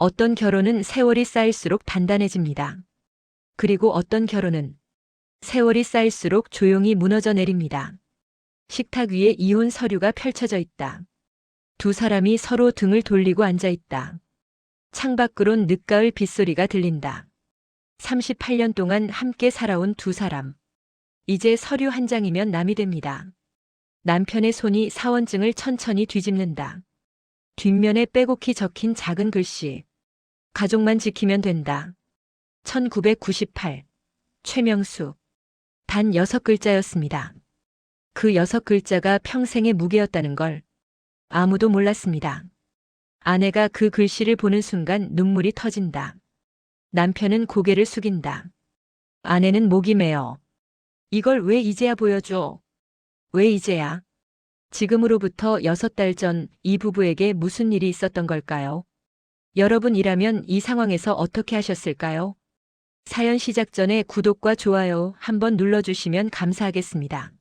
어떤 결혼은 세월이 쌓일수록 단단해집니다. 그리고 어떤 결혼은 세월이 쌓일수록 조용히 무너져 내립니다. 식탁 위에 이혼 서류가 펼쳐져 있다. 두 사람이 서로 등을 돌리고 앉아 있다. 창밖으론 늦가을 빗소리가 들린다. 38년 동안 함께 살아온 두 사람. 이제 서류 한 장이면 남이 됩니다. 남편의 손이 사원증을 천천히 뒤집는다. 뒷면에 빼곡히 적힌 작은 글씨. 가족만 지키면 된다. 1998. 최명수. 단 6글자였습니다. 그 6글자가 평생의 무게였다는 걸 아무도 몰랐습니다. 아내가 그 글씨를 보는 순간 눈물이 터진다. 남편은 고개를 숙인다. 아내는 목이 메어. 이걸 왜 이제야 보여줘? 왜 이제야? 지금으로부터 6달 전 이 부부에게 무슨 일이 있었던 걸까요? 여러분이라면 이 상황에서 어떻게 하셨을까요? 사연 시작 전에 구독과 좋아요 한번 눌러주시면 감사하겠습니다.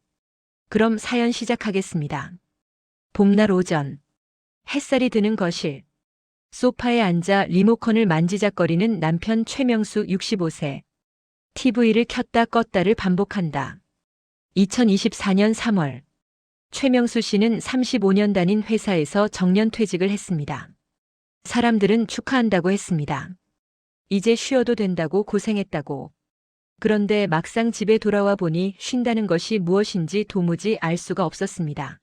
그럼 사연 시작하겠습니다. 봄날 오전. 햇살이 드는 거실. 소파에 앉아 리모컨을 만지작거리는 남편 최명수 65세. TV를 켰다 껐다를 반복한다. 2024년 3월. 최명수 씨는 35년 다닌 회사에서 정년퇴직을 했습니다. 사람들은 축하한다고 했습니다. 이제 쉬어도 된다고 고생했다고. 그런데 막상 집에 돌아와 보니 쉰다는 것이 무엇인지 도무지 알 수가 없었습니다.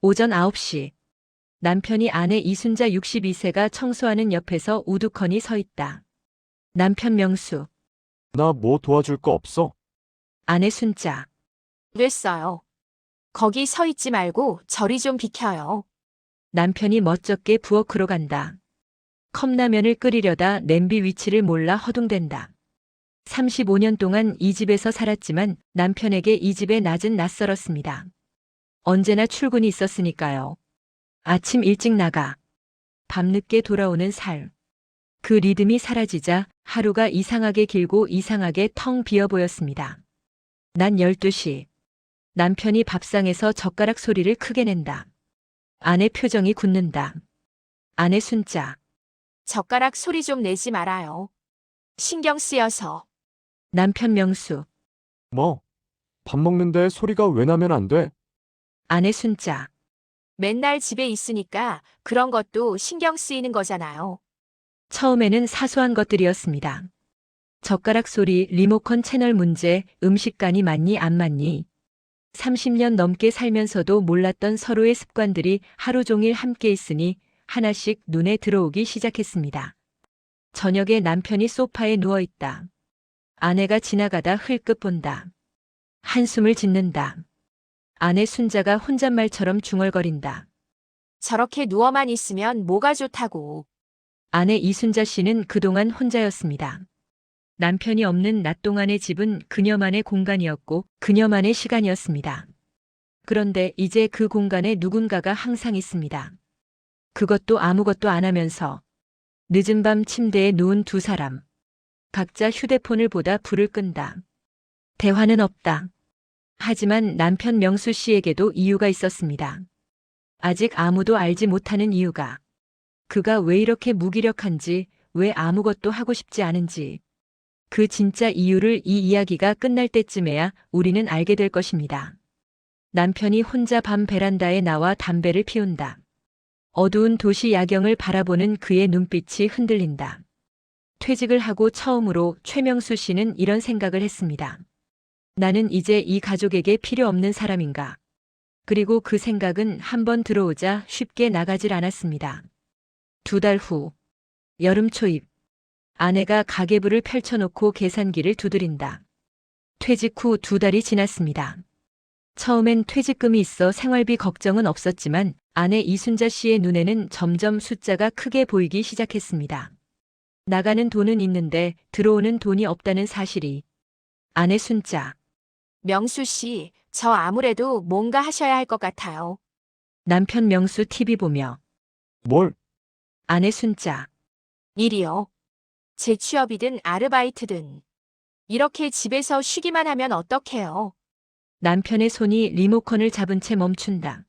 오전 9시. 남편이 아내 이순자 62세가 청소하는 옆에서 우두커니 서 있다. 남편 명수. 나 뭐 도와줄 거 없어? 아내 순자. 됐어요. 거기 서 있지 말고 저리 좀 비켜요. 남편이 멋쩍게 부엌으로 간다. 컵라면을 끓이려다 냄비 위치를 몰라 허둥댄다. 35년 동안 이 집에서 살았지만 남편에게 이 집의 낮은 낯설었습니다. 언제나 출근이 있었으니까요. 아침 일찍 나가. 밤늦게 돌아오는 삶. 그 리듬이 사라지자 하루가 이상하게 길고 이상하게 텅 비어 보였습니다. 난 12시. 남편이 밥상에서 젓가락 소리를 크게 낸다. 아내 표정이 굳는다. 아내 순자. 젓가락 소리 좀 내지 말아요. 신경 쓰여서. 남편 명수. 뭐? 밥 먹는데 소리가 왜 나면 안 돼? 아내 순자. 맨날 집에 있으니까 그런 것도 신경 쓰이는 거잖아요. 처음에는 사소한 것들이었습니다. 젓가락 소리, 리모컨 채널 문제, 음식간이 맞니 안 맞니. 30년 넘게 살면서도 몰랐던 서로의 습관들이 하루 종일 함께 있으니 하나씩 눈에 들어오기 시작했습니다. 저녁에 남편이 소파에 누워있다. 아내가 지나가다 흘끗 본다. 한숨을 짓는다. 아내 순자가 혼잣말처럼 중얼거린다. 저렇게 누워만 있으면 뭐가 좋다고. 아내 이순자 씨는 그동안 혼자였습니다. 남편이 없는 낮 동안의 집은 그녀만의 공간이었고 그녀만의 시간이었습니다. 그런데 이제 그 공간에 누군가가 항상 있습니다. 그것도 아무것도 안 하면서. 늦은 밤 침대에 누운 두 사람. 각자 휴대폰을 보다 불을 끈다. 대화는 없다. 하지만 남편 명수 씨에게도 이유가 있었습니다. 아직 아무도 알지 못하는 이유가. 그가 왜 이렇게 무기력한지, 왜 아무것도 하고 싶지 않은지. 그 진짜 이유를 이 이야기가 끝날 때쯤에야 우리는 알게 될 것입니다. 남편이 혼자 밤 베란다에 나와 담배를 피운다. 어두운 도시 야경을 바라보는 그의 눈빛이 흔들린다. 퇴직을 하고 처음으로 최명수 씨는 이런 생각을 했습니다. 나는 이제 이 가족에게 필요 없는 사람인가. 그리고 그 생각은 한번 들어오자 쉽게 나가질 않았습니다. 2달 후. 여름 초입. 아내가 가계부를 펼쳐놓고 계산기를 두드린다. 퇴직 후 2달이 지났습니다. 처음엔 퇴직금이 있어 생활비 걱정은 없었지만 아내 이순자 씨의 눈에는 점점 숫자가 크게 보이기 시작했습니다. 나가는 돈은 있는데 들어오는 돈이 없다는 사실이. 아내 순자. 명수 씨, 저 아무래도 뭔가 하셔야 할 것 같아요. 남편 명수 TV 보며. 뭘? 아내 순자. 일이요. 재취업이든 아르바이트든. 이렇게 집에서 쉬기만 하면 어떡해요. 남편의 손이 리모컨을 잡은 채 멈춘다.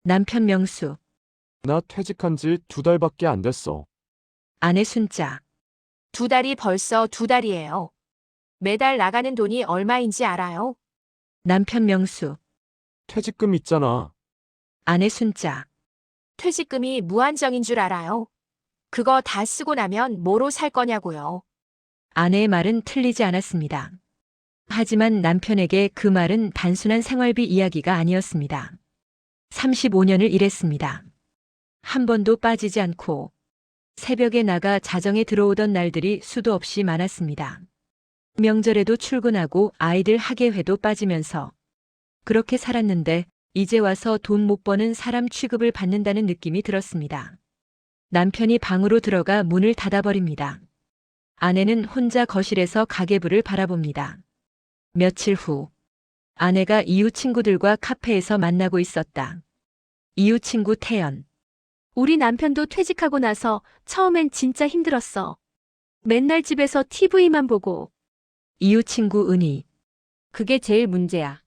남편 명수. 나 퇴직한 지 2달밖에 안 됐어. 아내 순자. 2달이 벌써 2달이에요. 매달 나가는 돈이 얼마인지 알아요? 남편 명수. 퇴직금 있잖아. 아내 순자. 퇴직금이 무한정인 줄 알아요? 그거 다 쓰고 나면 뭐로 살 거냐고요. 아내의 말은 틀리지 않았습니다. 하지만 남편에게 그 말은 단순한 생활비 이야기가 아니었습니다. 35년을 일했습니다. 한 번도 빠지지 않고 새벽에 나가 자정에 들어오던 날들이 수도 없이 많았습니다. 명절에도 출근하고 아이들 학예회도 빠지면서 그렇게 살았는데 이제 와서 돈 못 버는 사람 취급을 받는다는 느낌이 들었습니다. 남편이 방으로 들어가 문을 닫아버립니다. 아내는 혼자 거실에서 가계부를 바라봅니다. 며칠 후 아내가 이웃 친구들과 카페에서 만나고 있었다. 이웃 친구 태연. 우리 남편도 퇴직하고 나서 처음엔 진짜 힘들었어. 맨날 집에서 TV만 보고. 이웃 친구 은희. 그게 제일 문제야.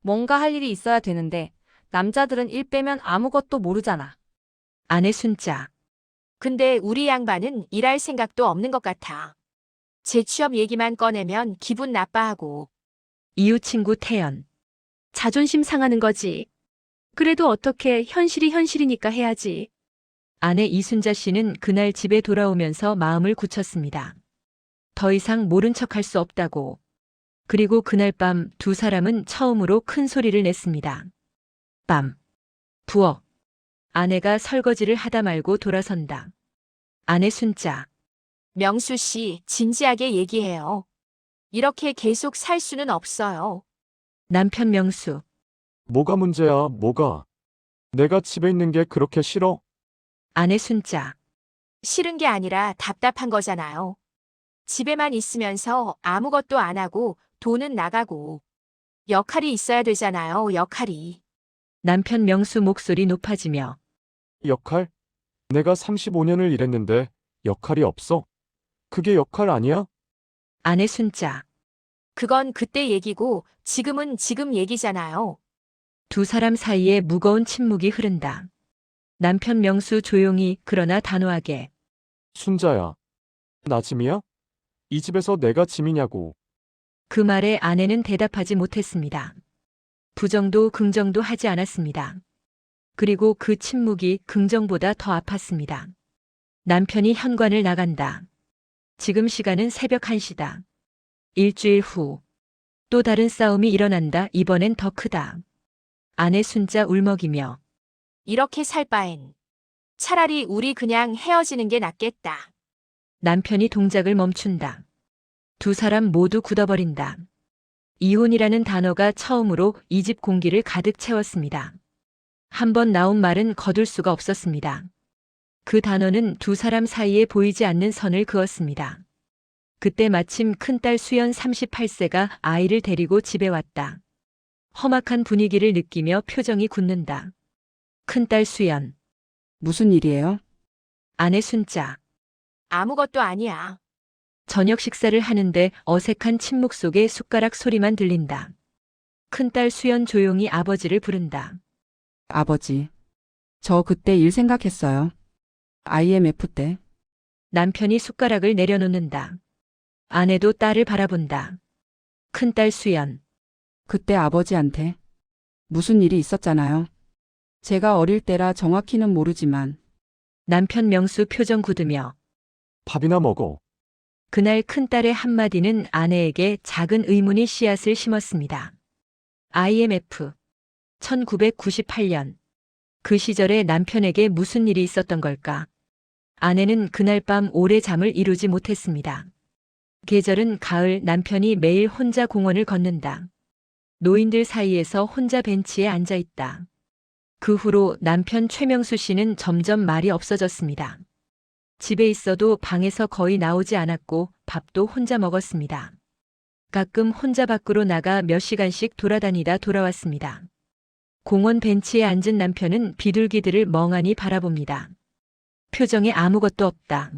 뭔가 할 일이 있어야 되는데 남자들은 일 빼면 아무것도 모르잖아. 아내 순자. 근데 우리 양반은 일할 생각도 없는 것 같아. 재취업 얘기만 꺼내면 기분 나빠하고. 이웃 친구 태연. 자존심 상하는 거지. 그래도 어떻게 현실이 현실이니까 해야지. 아내 이순자 씨는 그날 집에 돌아오면서 마음을 굳혔습니다. 더 이상 모른 척할 수 없다고. 그리고 그날 밤 두 사람은 처음으로 큰 소리를 냈습니다. 밤. 부엌. 아내가 설거지를 하다 말고 돌아선다. 아내 순자. 명수 씨, 진지하게 얘기해요. 이렇게 계속 살 수는 없어요. 남편 명수. 뭐가 문제야, 뭐가? 내가 집에 있는 게 그렇게 싫어? 아내 순자. 싫은 게 아니라 답답한 거잖아요. 집에만 있으면서 아무것도 안 하고 돈은 나가고. 역할이 있어야 되잖아요, 역할이. 남편 명수 목소리 높아지며 역할? 내가 35년을 일했는데 역할이 없어? 그게 역할 아니야? 아내 순자. 그건 그때 얘기고 지금은 지금 얘기잖아요. 두 사람 사이에 무거운 침묵이 흐른다. 남편 명수 조용히 그러나 단호하게. 순자야. 나 짐이야? 이 집에서 내가 짐이냐고. 그 말에 아내는 대답하지 못했습니다. 부정도 긍정도 하지 않았습니다. 그리고 그 침묵이 긍정보다 더 아팠습니다. 남편이 현관을 나간다. 지금 시간은 새벽 1시다. 일주일 후. 또 다른 싸움이 일어난다. 이번엔 더 크다. 아내 순자 울먹이며 이렇게 살 바엔 차라리 우리 그냥 헤어지는 게 낫겠다. 남편이 동작을 멈춘다. 두 사람 모두 굳어버린다. 이혼이라는 단어가 처음으로 이 집 공기를 가득 채웠습니다. 한 번 나온 말은 거둘 수가 없었습니다. 그 단어는 두 사람 사이에 보이지 않는 선을 그었습니다. 그때 마침 큰딸 수연 38세가 아이를 데리고 집에 왔다. 험악한 분위기를 느끼며 표정이 굳는다. 큰딸 수연. 무슨 일이에요? 아내 순자. 아무것도 아니야. 저녁 식사를 하는데 어색한 침묵 속에 숟가락 소리만 들린다. 큰딸 수연 조용히 아버지를 부른다. 아버지. 저 그때 일 생각했어요. IMF 때. 남편이 숟가락을 내려놓는다. 아내도 딸을 바라본다. 큰딸 수연. 그때 아버지한테 무슨 일이 있었잖아요. 제가 어릴 때라 정확히는 모르지만 남편 명수 표정 굳으며 밥이나 먹어. 그날 큰딸의 한마디는 아내에게 작은 의문의 씨앗을 심었습니다. IMF 1998년 그 시절에 남편에게 무슨 일이 있었던 걸까? 아내는 그날 밤 오래 잠을 이루지 못했습니다. 계절은 가을. 남편이 매일 혼자 공원을 걷는다. 노인들 사이에서 혼자 벤치에 앉아 있다. 그 후로 남편 최명수 씨는 점점 말이 없어졌습니다. 집에 있어도 방에서 거의 나오지 않았고 밥도 혼자 먹었습니다. 가끔 혼자 밖으로 나가 몇 시간씩 돌아다니다 돌아왔습니다. 공원 벤치에 앉은 남편은 비둘기들을 멍하니 바라봅니다. 표정에 아무것도 없다.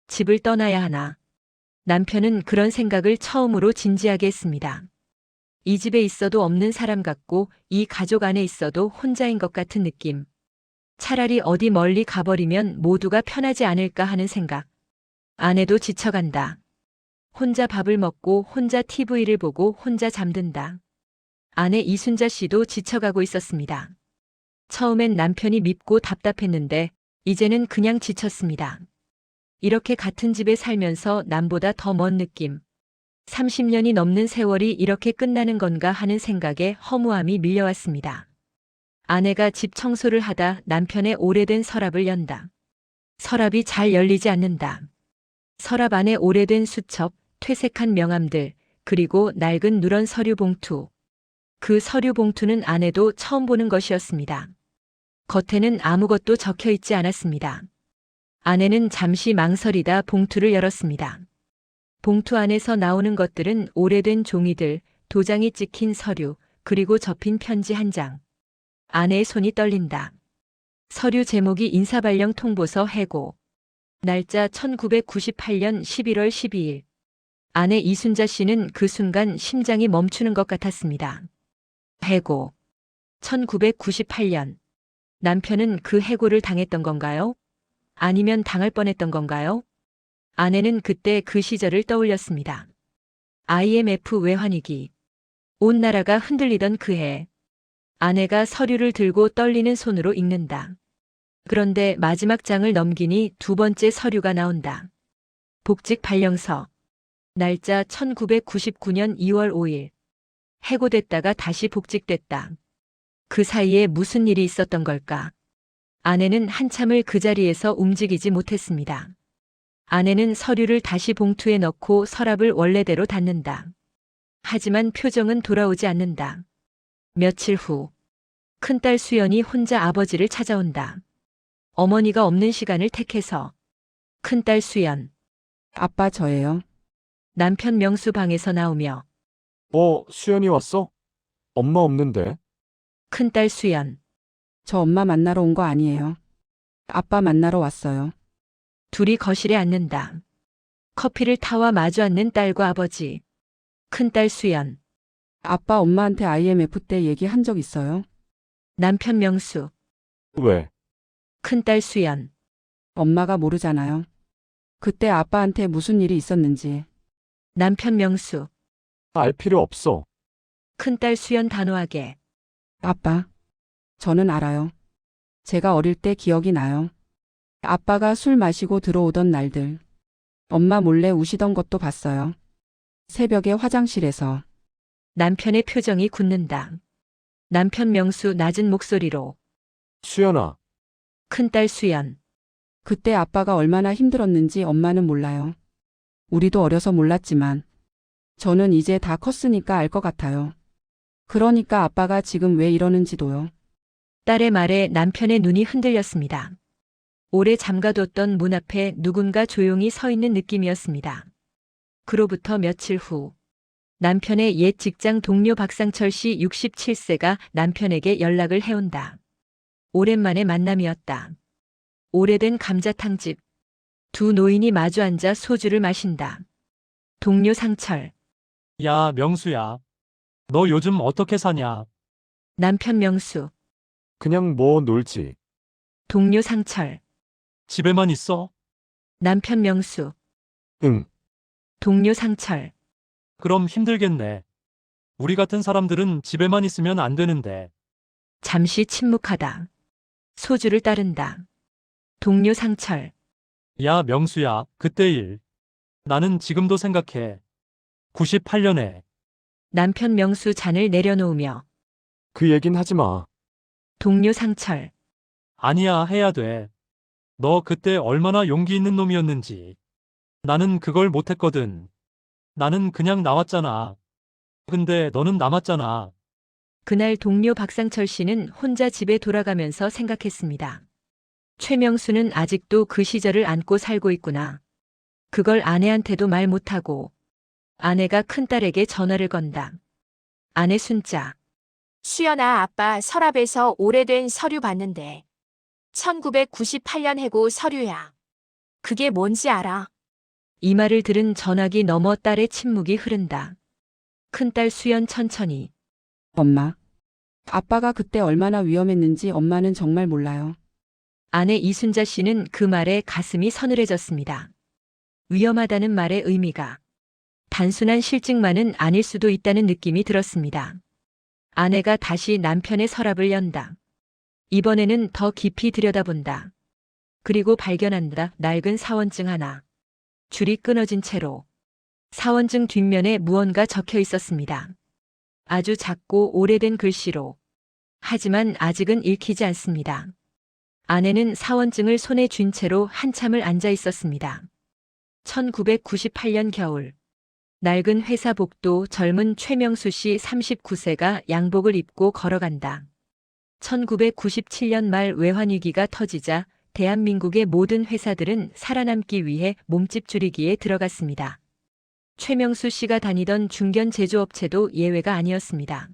집을 떠나야 하나. 남편은 그런 생각을 처음으로 진지하게 했습니다. 이 집에 있어도 없는 사람 같고 이 가족 안에 있어도 혼자인 것 같은 느낌. 차라리 어디 멀리 가버리면 모두가 편하지 않을까 하는 생각. 아내도 지쳐간다. 혼자 밥을 먹고 혼자 TV를 보고 혼자 잠든다. 아내 이순자 씨도 지쳐가고 있었습니다. 처음엔 남편이 밉고 답답했는데 이제는 그냥 지쳤습니다. 이렇게 같은 집에 살면서 남보다 더 먼 느낌. 30년이 넘는 세월이 이렇게 끝나는 건가 하는 생각에 허무함이 밀려왔습니다. 아내가 집 청소를 하다 남편의 오래된 서랍을 연다. 서랍이 잘 열리지 않는다. 서랍 안에 오래된 수첩, 퇴색한 명함들, 그리고 낡은 누런 서류 봉투. 그 서류 봉투는 아내도 처음 보는 것이었습니다. 겉에는 아무것도 적혀 있지 않았습니다. 아내는 잠시 망설이다 봉투를 열었습니다. 봉투 안에서 나오는 것들은 오래된 종이들, 도장이 찍힌 서류, 그리고 접힌 편지 한 장. 아내의 손이 떨린다. 서류 제목이 인사발령 통보서 해고. 날짜 1998년 11월 12일. 아내 이순자 씨는 그 순간 심장이 멈추는 것 같았습니다. 해고. 1998년. 남편은 그 해고를 당했던 건가요? 아니면 당할 뻔했던 건가요? 아내는 그때 그 시절을 떠올렸습니다. IMF 외환위기. 온 나라가 흔들리던 그 해. 아내가 서류를 들고 떨리는 손으로 읽는다. 그런데 마지막 장을 넘기니 두 번째 서류가 나온다. 복직 발령서. 날짜 1999년 2월 5일. 해고됐다가 다시 복직됐다. 그 사이에 무슨 일이 있었던 걸까? 아내는 한참을 그 자리에서 움직이지 못했습니다. 아내는 서류를 다시 봉투에 넣고 서랍을 원래대로 닫는다. 하지만 표정은 돌아오지 않는다. 며칠 후, 큰딸 수연이 혼자 아버지를 찾아온다. 어머니가 없는 시간을 택해서. 큰딸 수연, 아빠 저예요. 남편 명수 방에서 나오며. 수연이 왔어? 엄마 없는데? 큰딸 수연, 저 엄마 만나러 온 거 아니에요. 아빠 만나러 왔어요. 둘이 거실에 앉는다. 커피를 타와 마주 앉는 딸과 아버지. 큰딸 수연, 아빠 엄마한테 IMF 때 얘기한 적 있어요? 남편 명수, 왜? 큰딸 수연, 엄마가 모르잖아요. 그때 아빠한테 무슨 일이 있었는지. 남편 명수, 알 필요 없어. 큰딸 수연 단호하게. 아빠, 저는 알아요. 제가 어릴 때 기억이 나요. 아빠가 술 마시고 들어오던 날들. 엄마 몰래 우시던 것도 봤어요. 새벽에 화장실에서. 남편의 표정이 굳는다. 남편 명수 낮은 목소리로. 수연아, 큰딸 수연, 그때 아빠가 얼마나 힘들었는지 엄마는 몰라요. 우리도 어려서 몰랐지만 저는 이제 다 컸으니까 알 것 같아요. 그러니까 아빠가 지금 왜 이러는지도요. 딸의 말에 남편의 눈이 흔들렸습니다. 오래 잠가뒀던 문 앞에 누군가 조용히 서 있는 느낌이었습니다. 그로부터 며칠 후, 남편의 옛 직장 동료 박상철 씨 67세가 남편에게 연락을 해온다. 오랜만에 만남이었다. 오래된 감자탕집. 두 노인이 마주 앉아 소주를 마신다. 동료 상철, 야, 명수야. 너 요즘 어떻게 사냐? 남편 명수, 그냥 뭐 놀지. 동료 상철, 집에만 있어? 남편 명수, 응. 동료 상철, 그럼 힘들겠네. 우리 같은 사람들은 집에만 있으면 안 되는데. 잠시 침묵하다. 소주를 따른다. 동료 상철, 야, 명수야, 그때 일. 나는 지금도 생각해. 98년에. 남편 명수 잔을 내려놓으며. 그 얘긴 하지 마. 동료 상철, 아니야, 해야 돼. 너 그때 얼마나 용기 있는 놈이었는지. 나는 그걸 못했거든. 나는 그냥 나왔잖아. 근데 너는 남았잖아. 그날 동료 박상철 씨는 혼자 집에 돌아가면서 생각했습니다. 최명수는 아직도 그 시절을 안고 살고 있구나. 그걸 아내한테도 말 못하고. 아내가 큰딸에게 전화를 건다. 아내 순자, 수연아, 아빠 서랍에서 오래된 서류 봤는데. 1998년 해고 서류야. 그게 뭔지 알아? 이 말을 들은 전화기 너머 딸의 침묵이 흐른다. 큰딸 수연 천천히. 엄마. 아빠가 그때 얼마나 위험했는지 엄마는 정말 몰라요. 아내 이순자 씨는 그 말에 가슴이 서늘해졌습니다. 위험하다는 말의 의미가 단순한 실직만은 아닐 수도 있다는 느낌이 들었습니다. 아내가 다시 남편의 서랍을 연다. 이번에는 더 깊이 들여다본다. 그리고 발견한다. 낡은 사원증 하나. 줄이 끊어진 채로. 사원증 뒷면에 무언가 적혀 있었습니다. 아주 작고 오래된 글씨로. 하지만 아직은 읽히지 않습니다. 아내는 사원증을 손에 쥔 채로 한참을 앉아 있었습니다. 1998년 겨울. 낡은 회사 복도 젊은 최명수 씨 39세가 양복을 입고 걸어간다. 1997년 말 외환위기가 터지자 대한민국의 모든 회사들은 살아남기 위해 몸집 줄이기에 들어갔습니다. 최명수 씨가 다니던 중견 제조업체도 예외가 아니었습니다.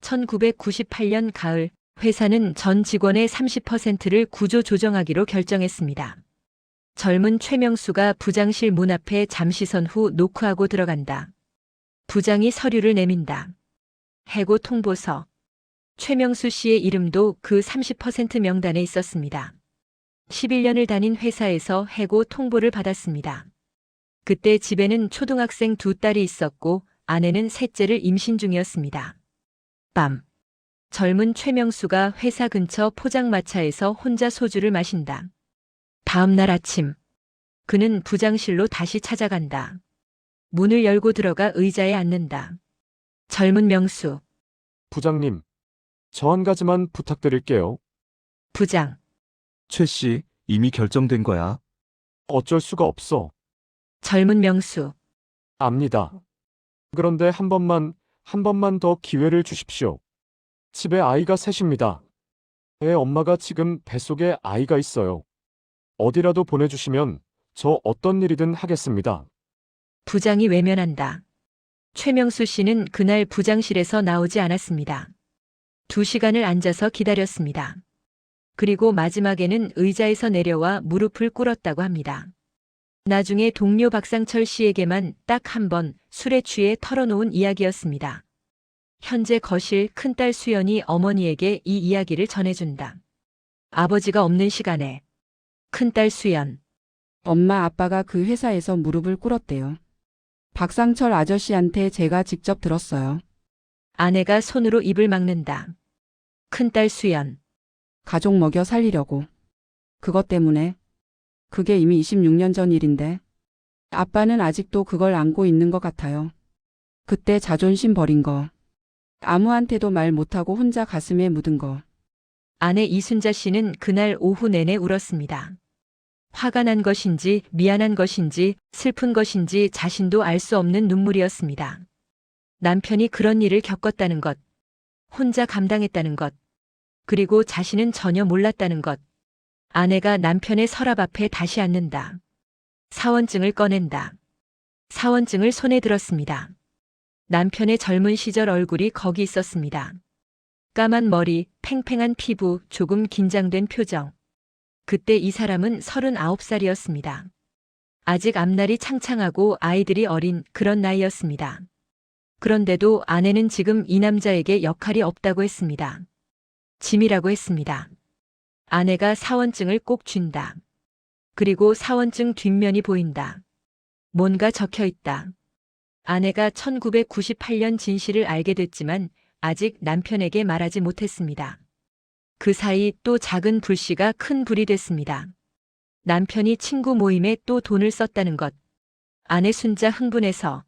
1998년 가을, 회사는 전 직원의 30%를 구조 조정하기로 결정했습니다. 젊은 최명수가 부장실 문 앞에 잠시 선 후 노크하고 들어간다. 부장이 서류를 내민다. 해고 통보서. 최명수 씨의 이름도 그 30% 명단에 있었습니다. 11년을 다닌 회사에서 해고 통보를 받았습니다. 그때 집에는 초등학생 2딸이 있었고 아내는 셋째를 임신 중이었습니다. 밤. 젊은 최명수가 회사 근처 포장마차에서 혼자 소주를 마신다. 다음 날 아침. 그는 부장실로 다시 찾아간다. 문을 열고 들어가 의자에 앉는다. 젊은 명수. 부장님, 저 한 가지만 부탁드릴게요. 부장. 최 씨, 이미 결정된 거야. 어쩔 수가 없어. 젊은 명수. 압니다. 그런데 한 번만 더 기회를 주십시오. 집에 아이가 셋입니다. 애 엄마가 지금 뱃속에 아이가 있어요. 어디라도 보내주시면 저 어떤 일이든 하겠습니다. 부장이 외면한다. 최명수 씨는 그날 부장실에서 나오지 않았습니다. 2시간을 앉아서 기다렸습니다. 그리고 마지막에는 의자에서 내려와 무릎을 꿇었다고 합니다. 나중에 동료 박상철 씨에게만 딱 한 번 술에 취해 털어놓은 이야기였습니다. 현재 거실 큰딸 수연이 어머니에게 이 이야기를 전해준다. 아버지가 없는 시간에 큰딸 수연. 엄마 아빠가 그 회사에서 무릎을 꿇었대요. 박상철 아저씨한테 제가 직접 들었어요. 아내가 손으로 입을 막는다. 큰딸 수연. 가족 먹여 살리려고. 그것 때문에. 그게 이미 26년 전 일인데. 아빠는 아직도 그걸 안고 있는 것 같아요. 그때 자존심 버린 거. 아무한테도 말 못하고 혼자 가슴에 묻은 거. 아내 이순자 씨는 그날 오후 내내 울었습니다. 화가 난 것인지 미안한 것인지 슬픈 것인지 자신도 알 수 없는 눈물이었습니다. 남편이 그런 일을 겪었다는 것, 혼자 감당했다는 것, 그리고 자신은 전혀 몰랐다는 것. 아내가 남편의 서랍 앞에 다시 앉는다. 사원증을 꺼낸다. 사원증을 손에 들었습니다. 남편의 젊은 시절 얼굴이 거기 있었습니다. 까만 머리, 팽팽한 피부, 조금 긴장된 표정. 그때 이 사람은 39살이었습니다. 아직 앞날이 창창하고 아이들이 어린 그런 나이였습니다. 그런데도 아내는 지금 이 남자에게 역할이 없다고 했습니다. 짐이라고 했습니다. 아내가 사원증을 꼭 쥔다. 그리고 사원증 뒷면이 보인다. 뭔가 적혀 있다. 아내가 1998년 진실을 알게 됐지만 아직 남편에게 말하지 못했습니다. 그 사이 또 작은 불씨가 큰 불이 됐습니다. 남편이 친구 모임에 또 돈을 썼다는 것. 아내 순자 흥분해서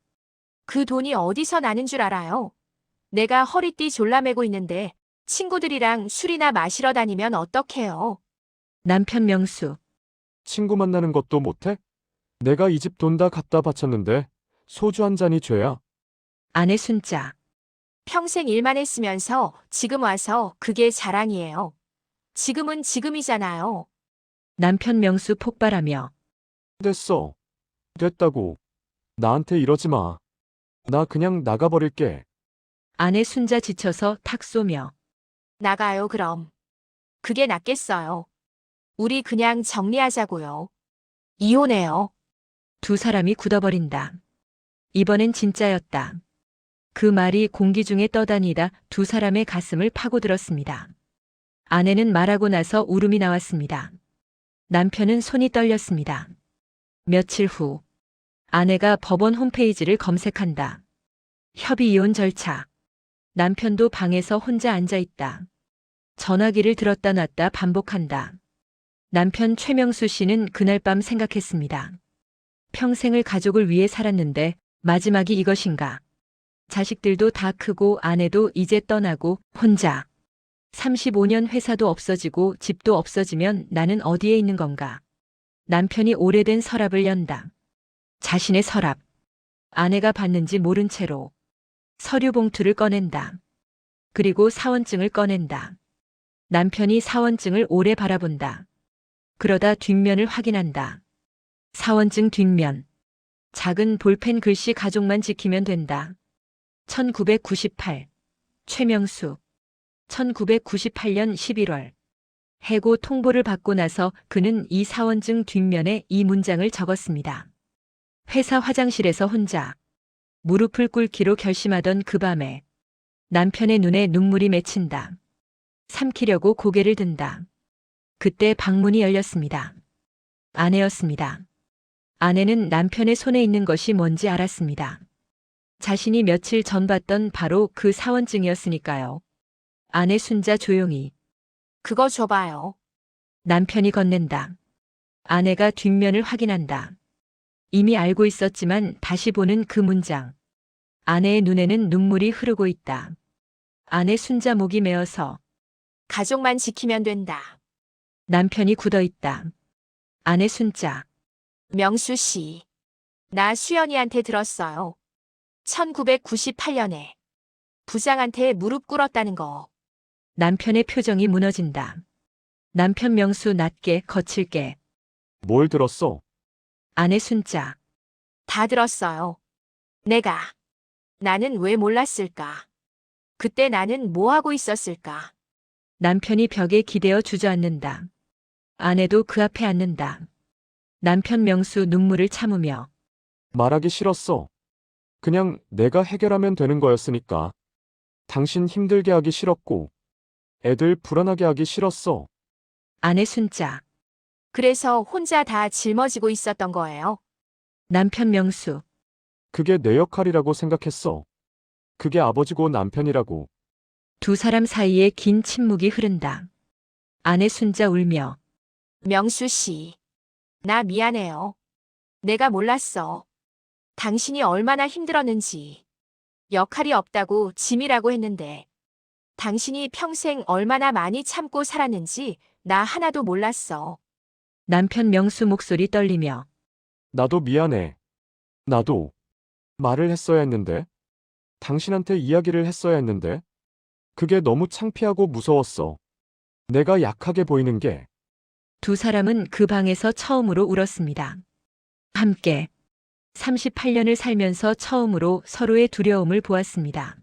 그 돈이 어디서 나는 줄 알아요? 내가 허리띠 졸라매고 있는데 친구들이랑 술이나 마시러 다니면 어떡해요? 남편 명수. 친구 만나는 것도 못해? 내가 이 집 돈 다 갖다 바쳤는데 소주 한 잔이 죄야. 아내 순자. 평생 일만 했으면서 지금 와서 그게 자랑이에요. 지금은 지금이잖아요. 남편 명수 폭발하며 됐어. 됐다고. 나한테 이러지 마. 나 그냥 나가버릴게. 아내 순자 지쳐서 탁 쏘며 나가요, 그럼. 그게 낫겠어요. 우리 그냥 정리하자고요. 이혼해요. 두 사람이 굳어버린다. 이번엔 진짜였다. 그 말이 공기 중에 떠다니다 두 사람의 가슴을 파고들었습니다. 아내는 말하고 나서 울음이 나왔습니다. 남편은 손이 떨렸습니다. 며칠 후 아내가 법원 홈페이지를 검색한다. 협의 이혼 절차. 남편도 방에서 혼자 앉아 있다. 전화기를 들었다 놨다 반복한다. 남편 최명수 씨는 그날 밤 생각했습니다. 평생을 가족을 위해 살았는데 마지막이 이것인가? 자식들도 다 크고 아내도 이제 떠나고 혼자. 35년 회사도 없어지고 집도 없어지면 나는 어디에 있는 건가? 남편이 오래된 서랍을 연다. 자신의 서랍. 아내가 봤는지 모른 채로 서류 봉투를 꺼낸다. 그리고 사원증을 꺼낸다. 남편이 사원증을 오래 바라본다. 그러다 뒷면을 확인한다. 사원증 뒷면. 작은 볼펜 글씨 가족만 지키면 된다. 1998. 최명수. 1998년 11월. 해고 통보를 받고 나서 그는 이 사원증 뒷면에 이 문장을 적었습니다. 회사 화장실에서 혼자 무릎을 꿇기로 결심하던 그 밤에 남편의 눈에 눈물이 맺힌다. 삼키려고 고개를 든다. 그때 방문이 열렸습니다. 아내였습니다. 아내는 남편의 손에 있는 것이 뭔지 알았습니다. 자신이 며칠 전 봤던 바로 그 사원증이었으니까요. 아내 순자 조용히. 그거 줘봐요. 남편이 건넨다. 아내가 뒷면을 확인한다. 이미 알고 있었지만 다시 보는 그 문장. 아내의 눈에는 눈물이 흐르고 있다. 아내 순자 목이 메어서 가족만 지키면 된다. 남편이 굳어 있다. 아내 순자. 명수 씨. 나 수연이한테 들었어요. 1998년에 부장한테 무릎 꿇었다는 거. 남편의 표정이 무너진다. 남편 명수 낮게 거칠게. 뭘 들었어? 아내 순자. 다 들었어요. 나는 왜 몰랐을까? 그때 나는 뭐 하고 있었을까? 남편이 벽에 기대어 주저앉는다. 아내도 그 앞에 앉는다. 남편 명수 눈물을 참으며 말하기 싫었어. 그냥 내가 해결하면 되는 거였으니까. 당신 힘들게 하기 싫었고, 애들 불안하게 하기 싫었어. 아내 순자. 그래서 혼자 다 짊어지고 있었던 거예요. 남편 명수. 그게 내 역할이라고 생각했어. 그게 아버지고 남편이라고. 두 사람 사이에 긴 침묵이 흐른다. 아내 순자 울며 명수 씨. 나 미안해요. 내가 몰랐어. 당신이 얼마나 힘들었는지. 역할이 없다고 짐이라고 했는데. 당신이 평생 얼마나 많이 참고 살았는지 나 하나도 몰랐어. 남편 명수 목소리 떨리며 나도 미안해. 나도 말을 했어야 했는데. 당신한테 이야기를 했어야 했는데. 그게 너무 창피하고 무서웠어. 내가 약하게 보이는 게. 두 사람은 그 방에서 처음으로 울었습니다. 함께 38년을 살면서 처음으로 서로의 두려움을 보았습니다.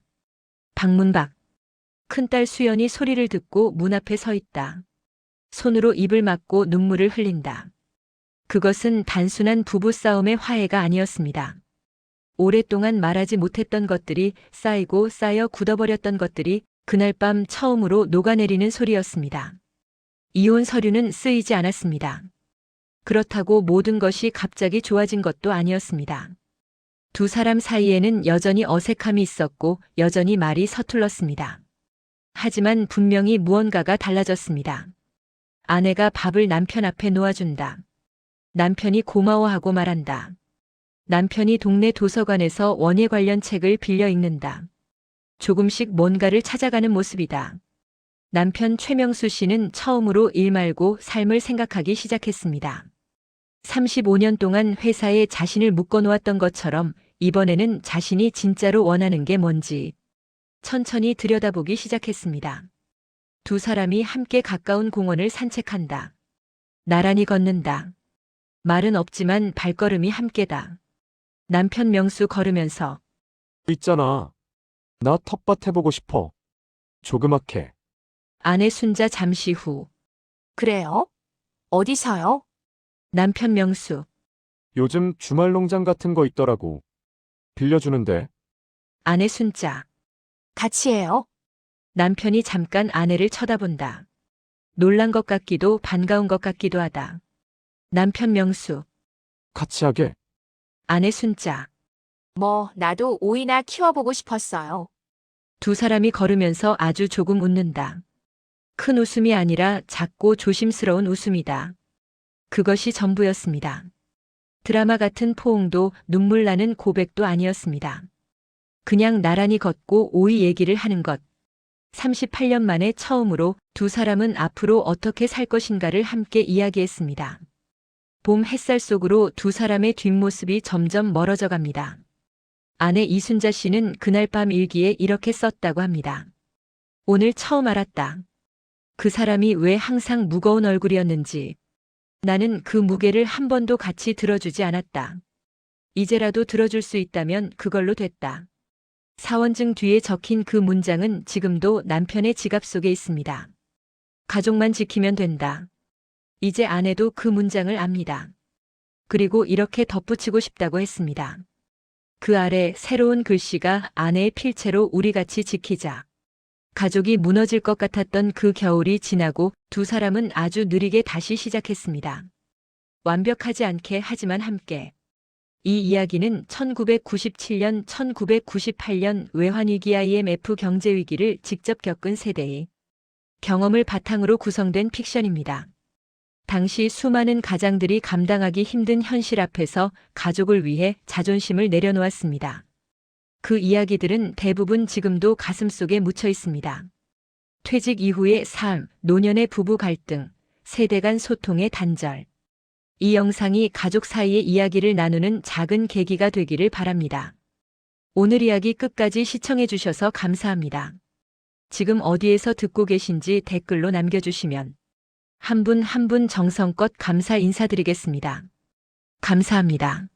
방문 밖. 큰딸 수연이 소리를 듣고 문 앞에 서 있다. 손으로 입을 막고 눈물을 흘린다. 그것은 단순한 부부싸움의 화해가 아니었습니다. 오랫동안 말하지 못했던 것들이 쌓이고 쌓여 굳어버렸던 것들이 그날 밤 처음으로 녹아내리는 소리였습니다. 이혼 서류는 쓰이지 않았습니다. 그렇다고 모든 것이 갑자기 좋아진 것도 아니었습니다. 두 사람 사이에는 여전히 어색함이 있었고 여전히 말이 서툴렀습니다. 하지만 분명히 무언가가 달라졌습니다. 아내가 밥을 남편 앞에 놓아준다. 남편이 고마워하고 말한다. 남편이 동네 도서관에서 원예 관련 책을 빌려 읽는다. 조금씩 뭔가를 찾아가는 모습이다. 남편 최명수 씨는 처음으로 일 말고 삶을 생각하기 시작했습니다. 35년 동안 회사에 자신을 묶어놓았던 것처럼 이번에는 자신이 진짜로 원하는 게 뭔지 천천히 들여다보기 시작했습니다. 두 사람이 함께 가까운 공원을 산책한다. 나란히 걷는다. 말은 없지만 발걸음이 함께다. 남편 명수 걸으면서 있잖아. 나 텃밭 해보고 싶어. 조그맣게. 아내 순자 잠시 후 그래요? 어디서요? 남편 명수 요즘 주말 농장 같은 거 있더라고. 빌려주는데. 아내 순자 같이 해요? 남편이 잠깐 아내를 쳐다본다. 놀란 것 같기도 반가운 것 같기도 하다. 남편 명수, 같이 하게. 아내 순자. 뭐, 나도 오이나 키워보고 싶었어요. 두 사람이 걸으면서 아주 조금 웃는다. 큰 웃음이 아니라 작고 조심스러운 웃음이다. 그것이 전부였습니다. 드라마 같은 포옹도 눈물 나는 고백도 아니었습니다. 그냥 나란히 걷고 오이 얘기를 하는 것. 38년 만에 처음으로 두 사람은 앞으로 어떻게 살 것인가를 함께 이야기했습니다. 봄 햇살 속으로 두 사람의 뒷모습이 점점 멀어져 갑니다. 아내 이순자 씨는 그날 밤 일기에 이렇게 썼다고 합니다. 오늘 처음 알았다. 그 사람이 왜 항상 무거운 얼굴이었는지. 나는 그 무게를 한 번도 같이 들어주지 않았다. 이제라도 들어줄 수 있다면 그걸로 됐다. 사원증 뒤에 적힌 그 문장은 지금도 남편의 지갑 속에 있습니다. 가족만 지키면 된다. 이제 아내도 그 문장을 압니다. 그리고 이렇게 덧붙이고 싶다고 했습니다. 그 아래 새로운 글씨가 아내의 필체로 우리 같이 지키자. 가족이 무너질 것 같았던 그 겨울이 지나고 두 사람은 아주 느리게 다시 시작했습니다. 완벽하지 않게 하지만 함께. 이 이야기는 1997년, 1998년 외환위기 IMF 경제위기를 직접 겪은 세대의 경험을 바탕으로 구성된 픽션입니다. 당시 수많은 가장들이 감당하기 힘든 현실 앞에서 가족을 위해 자존심을 내려놓았습니다. 그 이야기들은 대부분 지금도 가슴속에 묻혀 있습니다. 퇴직 이후의 삶, 노년의 부부 갈등, 세대 간 소통의 단절. 이 영상이 가족 사이의 이야기를 나누는 작은 계기가 되기를 바랍니다. 오늘 이야기 끝까지 시청해 주셔서 감사합니다. 지금 어디에서 듣고 계신지 댓글로 남겨주시면 한 분 한 분 정성껏 감사 인사드리겠습니다. 감사합니다.